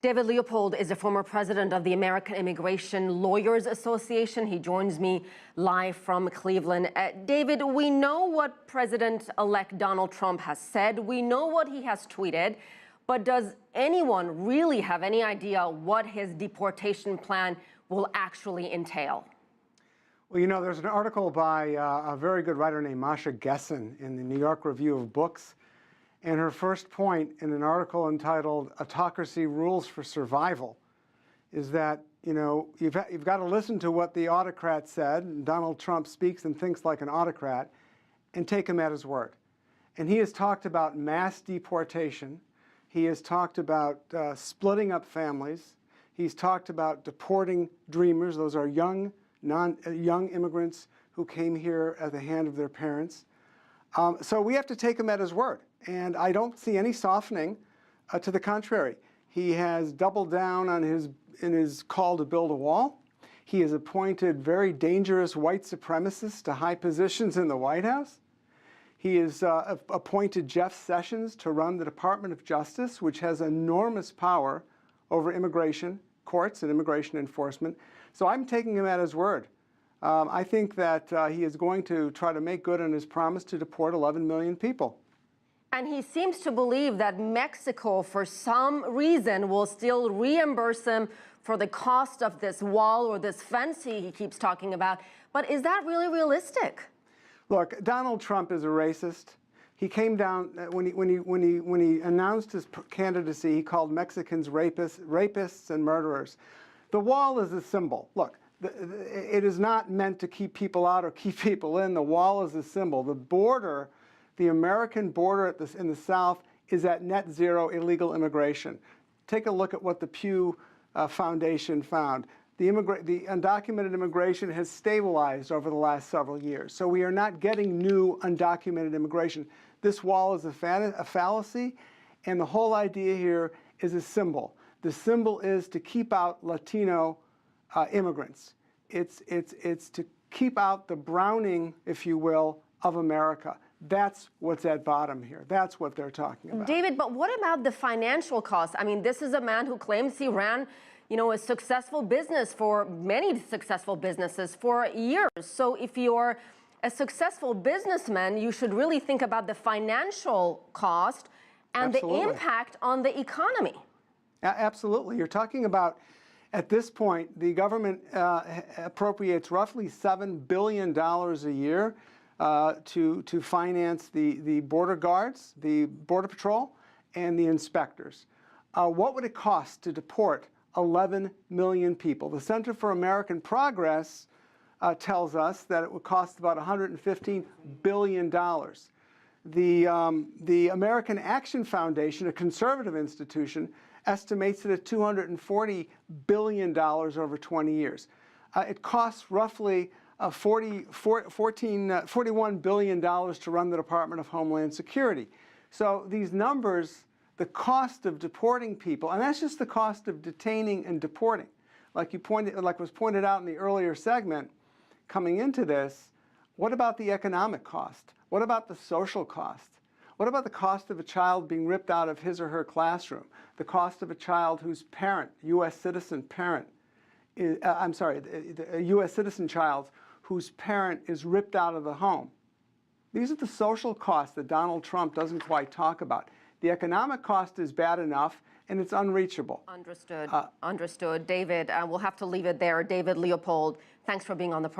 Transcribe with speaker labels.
Speaker 1: David Leopold is a former president of the American Immigration Lawyers Association. He joins me live from Cleveland. David, we know what President-elect Donald Trump has said. We know what he has tweeted. But does anyone really have any idea what his deportation plan will actually entail?
Speaker 2: Well, you know, there's an article by a very good writer named Masha Gessen in the New York Review of Books. And her first point in an article entitled "Autocracy Rules for Survival" is that, you know, you've got to listen to what the autocrat said, and Donald Trump speaks and thinks like an autocrat, and take him at his word. And he has talked about mass deportation. He has talked about splitting up families. He's talked about deporting dreamers. Those are young immigrants who came here at the hand of their parents. So we have to take him at his word. And I don't see any softening. To the contrary, he has doubled down on his call to build a wall. He has appointed very dangerous white supremacists to high positions in the White House. He has appointed Jeff Sessions to run the Department of Justice, which has enormous power over immigration courts and immigration enforcement. So I'm taking him at his word. I think that he is going to try to make good on his promise to deport 11 million people.
Speaker 1: And he seems to believe that Mexico, for some reason, will still reimburse him for the cost of this wall or this fence he keeps talking about. But is that really realistic?
Speaker 2: Look, Donald Trump is a racist. He came down when he announced his candidacy. He called Mexicans rapists and murderers. The wall is a symbol. Look, it is not meant to keep people out or keep people in. The wall is a symbol. The border, the American border in the South, is at net zero illegal immigration. Take a look at what the Pew Foundation found. The undocumented immigration has stabilized over the last several years. So we are not getting new undocumented immigration. This wall is a fallacy, and the whole idea here is a symbol. The symbol is to keep out Latino immigrants. It's to keep out the Browning, if you will, of America. That's what's at bottom here. That's what they're talking about.
Speaker 1: David, but what about the financial cost? I mean, this is a man who claims he ran, you know, a successful business for many successful businesses for years. So if you're a successful businessman, you should really think about the financial cost and
Speaker 2: Absolutely.
Speaker 1: The impact on the economy.
Speaker 2: Absolutely. You're talking about, at this point, the government appropriates roughly $7 billion a year to finance the border guards, the Border Patrol, and the inspectors. What would it cost to deport 11 million people? The Center for American Progress tells us that it would cost about $115 billion. The American Action Foundation, a conservative institution, estimates it at $240 billion over 20 years. It costs roughly $41 billion to run the Department of Homeland Security. So these numbers, the cost of deporting people, and that's just the cost of detaining and deporting. Like was pointed out in the earlier segment, coming into this, what about the economic cost? What about the social cost? What about the cost of a child being ripped out of his or her classroom? The cost of a child whose parent, U.S. citizen parent, a U.S. citizen child whose parent is ripped out of the home. These are the social costs that Donald Trump doesn't quite talk about. The economic cost is bad enough, and it's unreachable.
Speaker 1: Understood. Understood. David, we'll have to leave it there. David Leopold, thanks for being on the program.